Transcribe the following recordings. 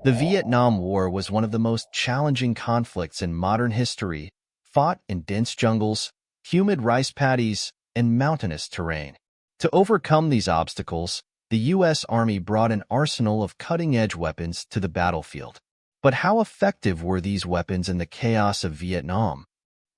The Vietnam War was one of the most challenging conflicts in modern history, fought in dense jungles, humid rice paddies, and mountainous terrain. To overcome these obstacles, the U.S. Army brought an arsenal of cutting-edge weapons to the battlefield. But how effective were these weapons in the chaos of Vietnam?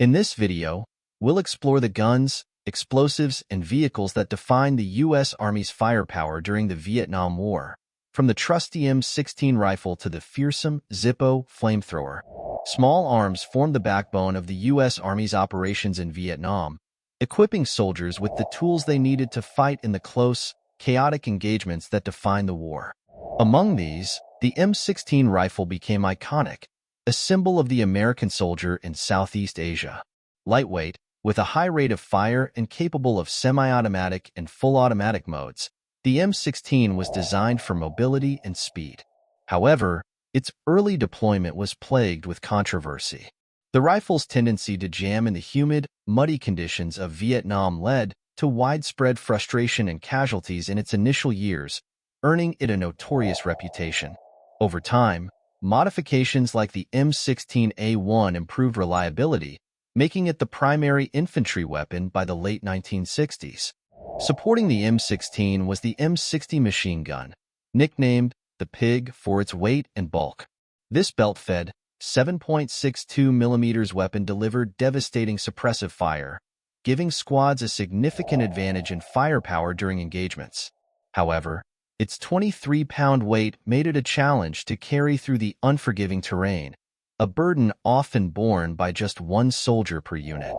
In this video, we'll explore the guns, explosives, and vehicles that defined the U.S. Army's firepower during the Vietnam War. From the trusty M16 rifle to the fearsome Zippo flamethrower, small arms formed the backbone of the U.S. Army's operations in Vietnam, equipping soldiers with the tools they needed to fight in the close, chaotic engagements that defined the war. Among these, the M16 rifle became iconic, a symbol of the American soldier in Southeast Asia. Lightweight, with a high rate of fire and capable of semi-automatic and full-automatic modes, the M16 was designed for mobility and speed. However, its early deployment was plagued with controversy. The rifle's tendency to jam in the humid, muddy conditions of Vietnam led to widespread frustration and casualties in its initial years, earning it a notorious reputation. Over time, modifications like the M16A1 improved reliability, making it the primary infantry weapon by the late 1960s. Supporting the M16 was the M60 machine gun, nicknamed the Pig for its weight and bulk. This belt-fed, 7.62mm weapon delivered devastating suppressive fire, giving squads a significant advantage in firepower during engagements. However, its 23-pound weight made it a challenge to carry through the unforgiving terrain, a burden often borne by just one soldier per unit.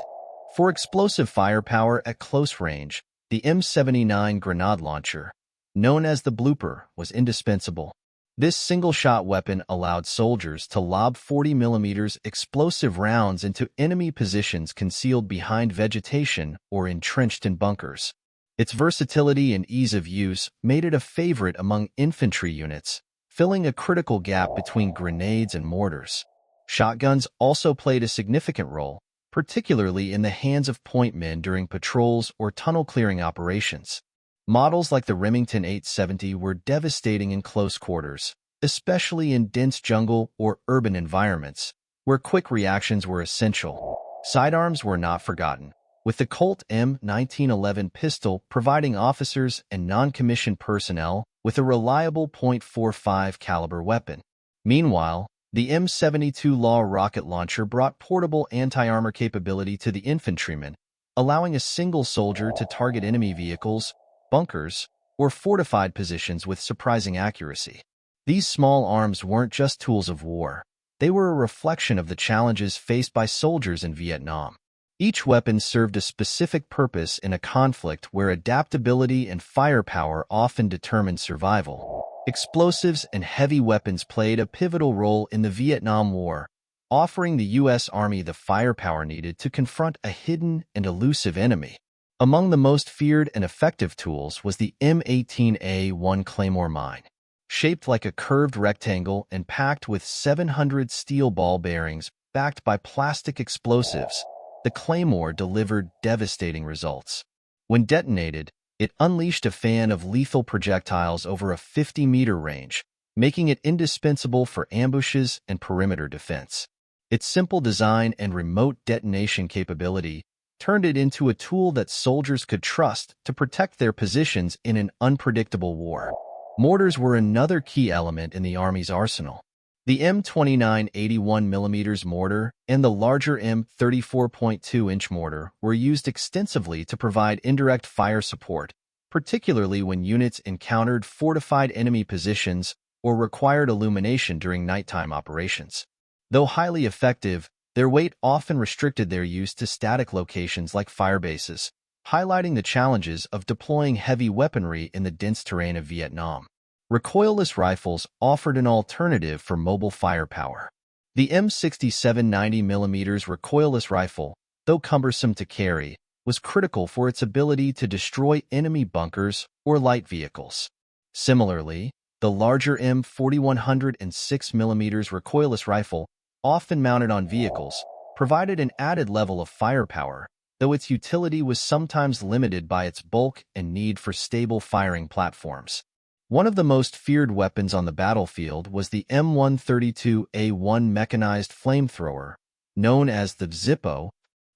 For explosive firepower at close range, the M79 grenade launcher, known as the Blooper, was indispensable. This single-shot weapon allowed soldiers to lob 40mm explosive rounds into enemy positions concealed behind vegetation or entrenched in bunkers. Its versatility and ease of use made it a favorite among infantry units, filling a critical gap between grenades and mortars. Shotguns also played a significant role, particularly in the hands of point men during patrols or tunnel-clearing operations. Models like the Remington 870 were devastating in close quarters, especially in dense jungle or urban environments, where quick reactions were essential. Sidearms were not forgotten, with the Colt M1911 pistol providing officers and non-commissioned personnel with a reliable .45 caliber weapon. Meanwhile, the M72 Law rocket launcher brought portable anti-armor capability to the infantrymen, allowing a single soldier to target enemy vehicles, bunkers, or fortified positions with surprising accuracy. These small arms weren't just tools of war. They were a reflection of the challenges faced by soldiers in Vietnam. Each weapon served a specific purpose in a conflict where adaptability and firepower often determined survival. Explosives and heavy weapons played a pivotal role in the Vietnam War, offering the U.S. Army the firepower needed to confront a hidden and elusive enemy. Among the most feared and effective tools was the M18A1 Claymore mine. Shaped like a curved rectangle and packed with 700 steel ball bearings backed by plastic explosives, the Claymore delivered devastating results. When detonated, it unleashed a fan of lethal projectiles over a 50-meter range, making it indispensable for ambushes and perimeter defense. Its simple design and remote detonation capability turned it into a tool that soldiers could trust to protect their positions in an unpredictable war. Mortars were another key element in the Army's arsenal. The M29 81mm mortar and the larger M34.2-inch mortar were used extensively to provide indirect fire support, particularly when units encountered fortified enemy positions or required illumination during nighttime operations. Though highly effective, their weight often restricted their use to static locations like firebases, highlighting the challenges of deploying heavy weaponry in the dense terrain of Vietnam. Recoilless rifles offered an alternative for mobile firepower. The M67 90mm recoilless rifle, though cumbersome to carry, was critical for its ability to destroy enemy bunkers or light vehicles. Similarly, the larger M4106mm recoilless rifle, often mounted on vehicles, provided an added level of firepower, though its utility was sometimes limited by its bulk and need for stable firing platforms. One of the most feared weapons on the battlefield was the M132A1 mechanized flamethrower, known as the Zippo.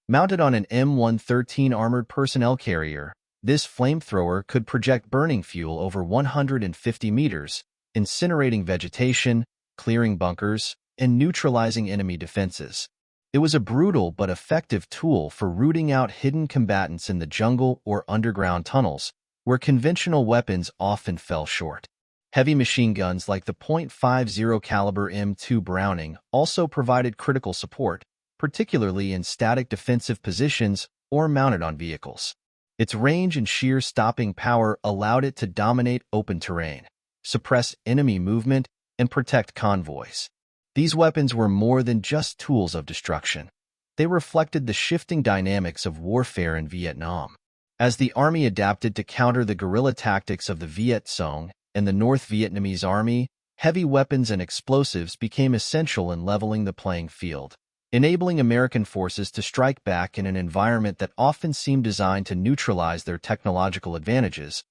Mounted on an M113 armored personnel carrier, this flamethrower could project burning fuel over 150 meters, incinerating vegetation, clearing bunkers, and neutralizing enemy defenses. It was a brutal but effective tool for rooting out hidden combatants in the jungle or underground tunnels, where conventional weapons often fell short. Heavy machine guns like the .50 caliber M2 Browning also provided critical support, particularly in static defensive positions or mounted on vehicles. Its range and sheer stopping power allowed it to dominate open terrain, suppress enemy movement, and protect convoys. These weapons were more than just tools of destruction. They reflected the shifting dynamics of warfare in Vietnam. As the army adapted to counter the guerrilla tactics of the Viet Cong and the North Vietnamese army, heavy weapons and explosives became essential in leveling the playing field, enabling American forces to strike back in an environment that often seemed designed to neutralize their technological advantages.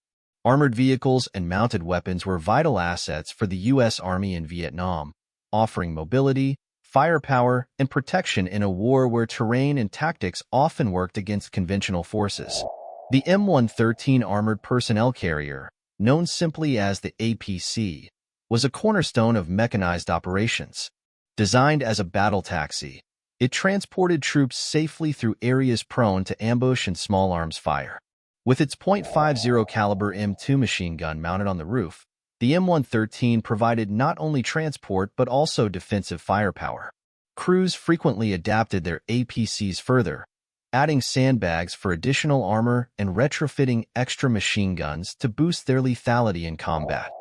Armored vehicles and mounted weapons were vital assets for the U.S. Army in Vietnam, offering mobility, firepower, and protection in a war where terrain and tactics often worked against conventional forces. The M113 armored personnel carrier, known simply as the APC, was a cornerstone of mechanized operations. Designed as a battle taxi, it transported troops safely through areas prone to ambush and small arms fire. With its .50 caliber M2 machine gun mounted on the roof, the M113 provided not only transport but also defensive firepower. Crews frequently adapted their APCs further, adding sandbags for additional armor and retrofitting extra machine guns to boost their lethality in combat.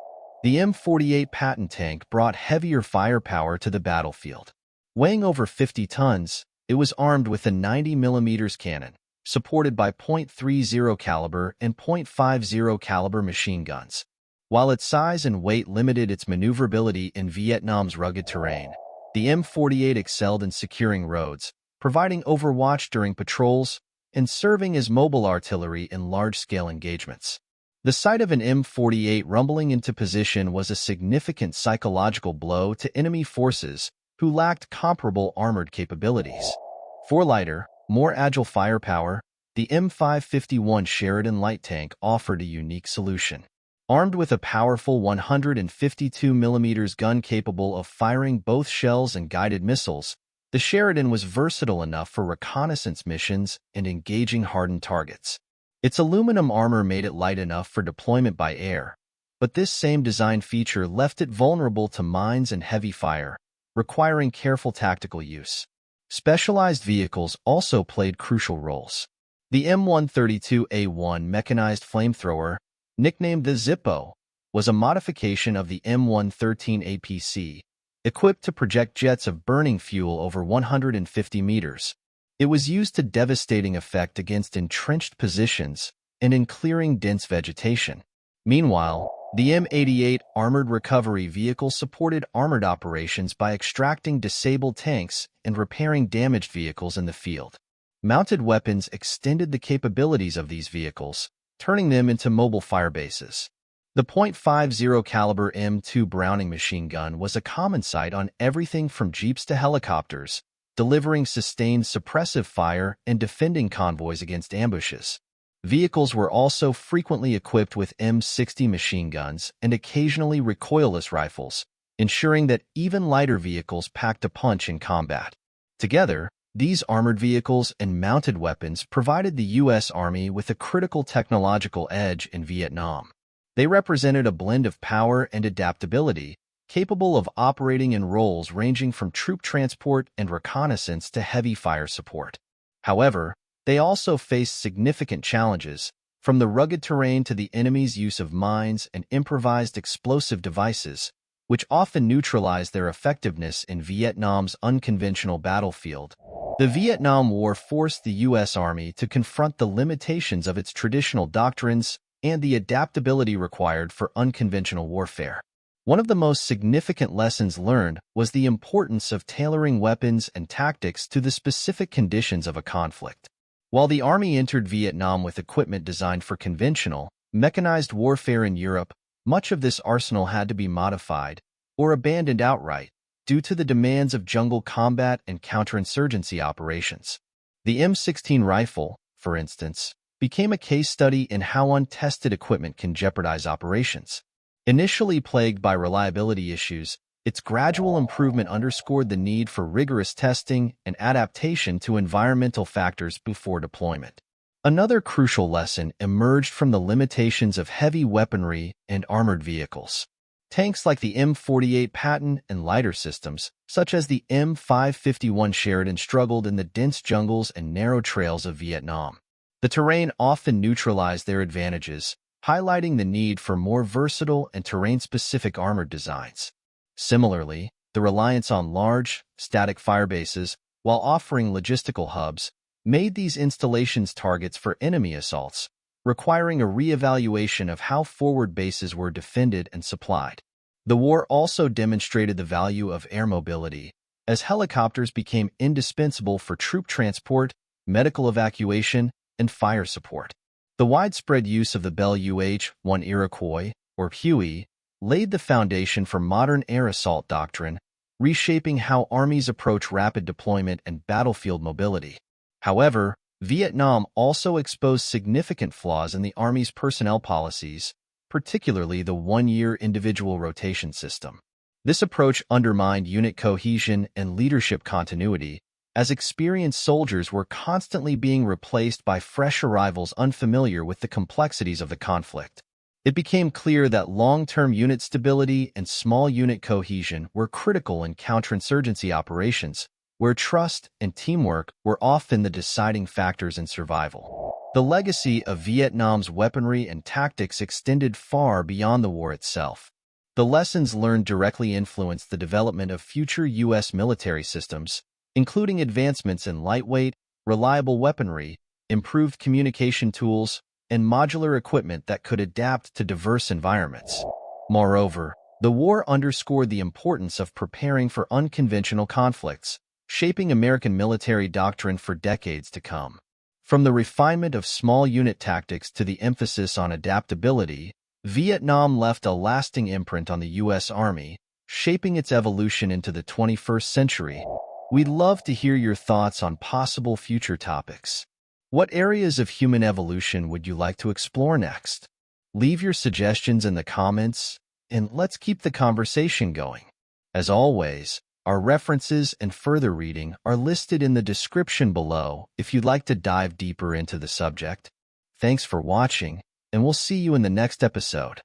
The M48 Patton tank brought heavier firepower to the battlefield. Weighing over 50 tons, it was armed with a 90mm cannon, supported by .30 caliber and .50 caliber machine guns. While its size and weight limited its maneuverability in Vietnam's rugged terrain, the M48 excelled in securing roads, providing overwatch during patrols, and serving as mobile artillery in large-scale engagements. The sight of an M48 rumbling into position was a significant psychological blow to enemy forces who lacked comparable armored capabilities. For lighter, more agile firepower, the M551 Sheridan light tank offered a unique solution. Armed with a powerful 152mm gun capable of firing both shells and guided missiles, the Sheridan was versatile enough for reconnaissance missions and engaging hardened targets. Its aluminum armor made it light enough for deployment by air, but this same design feature left it vulnerable to mines and heavy fire, requiring careful tactical use. Specialized vehicles also played crucial roles. The M132A1 mechanized flamethrower, nicknamed the Zippo, was a modification of the M113 APC, equipped to project jets of burning fuel over 150 meters. It was used to devastating effect against entrenched positions and in clearing dense vegetation. Meanwhile, the M88 armored recovery vehicle supported armored operations by extracting disabled tanks and repairing damaged vehicles in the field. Mounted weapons extended the capabilities of these vehicles, turning them into mobile firebases. The .50 caliber M2 Browning machine gun was a common sight on everything from jeeps to helicopters, delivering sustained suppressive fire and defending convoys against ambushes. Vehicles were also frequently equipped with M60 machine guns and occasionally recoilless rifles, ensuring that even lighter vehicles packed a punch in combat. Together, these armored vehicles and mounted weapons provided the U.S. Army with a critical technological edge in Vietnam. They represented a blend of power and adaptability, capable of operating in roles ranging from troop transport and reconnaissance to heavy fire support. However, they also faced significant challenges, from the rugged terrain to the enemy's use of mines and improvised explosive devices, which often neutralized their effectiveness in Vietnam's unconventional battlefield. The Vietnam War forced the U.S. Army to confront the limitations of its traditional doctrines and the adaptability required for unconventional warfare. One of the most significant lessons learned was the importance of tailoring weapons and tactics to the specific conditions of a conflict. While the Army entered Vietnam with equipment designed for conventional, mechanized warfare in Europe, Much of this arsenal had to be modified or abandoned outright due to the demands of jungle combat and counterinsurgency operations. The M16 rifle, for instance, became a case study in how untested equipment can jeopardize operations. Initially plagued by reliability issues, its gradual improvement underscored the need for rigorous testing and adaptation to environmental factors before deployment. Another crucial lesson emerged from the limitations of heavy weaponry and armored vehicles. Tanks like the M48 Patton and lighter systems, such as the M551 Sheridan, struggled in the dense jungles and narrow trails of Vietnam. The terrain often neutralized their advantages, highlighting the need for more versatile and terrain-specific armored designs. Similarly, the reliance on large, static firebases, while offering logistical hubs, made these installations targets for enemy assaults, requiring a re-evaluation of how forward bases were defended and supplied. The war also demonstrated the value of air mobility, as helicopters became indispensable for troop transport, medical evacuation, and fire support. The widespread use of the Bell UH-1 Iroquois, or Huey, laid the foundation for modern air assault doctrine, reshaping how armies approach rapid deployment and battlefield mobility. However, Vietnam also exposed significant flaws in the Army's personnel policies, particularly the one-year individual rotation system. This approach undermined unit cohesion and leadership continuity, as experienced soldiers were constantly being replaced by fresh arrivals unfamiliar with the complexities of the conflict. It became clear that long-term unit stability and small unit cohesion were critical in counterinsurgency operations, where trust and teamwork were often the deciding factors in survival. The legacy of Vietnam's weaponry and tactics extended far beyond the war itself. The lessons learned directly influenced the development of future U.S. military systems, including advancements in lightweight, reliable weaponry, improved communication tools, and modular equipment that could adapt to diverse environments. Moreover, the war underscored the importance of preparing for unconventional conflicts, shaping American military doctrine for decades to come. From the refinement of small unit tactics to the emphasis on adaptability, Vietnam left a lasting imprint on the U.S. Army, shaping its evolution into the 21st century. We'd love to hear your thoughts on possible future topics. What areas of human evolution would you like to explore next? Leave your suggestions in the comments, and let's keep the conversation going. As always, our references and further reading are listed in the description below if you'd like to dive deeper into the subject. Thanks for watching, and we'll see you in the next episode.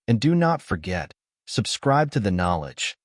And do not forget, subscribe to The Knowledge.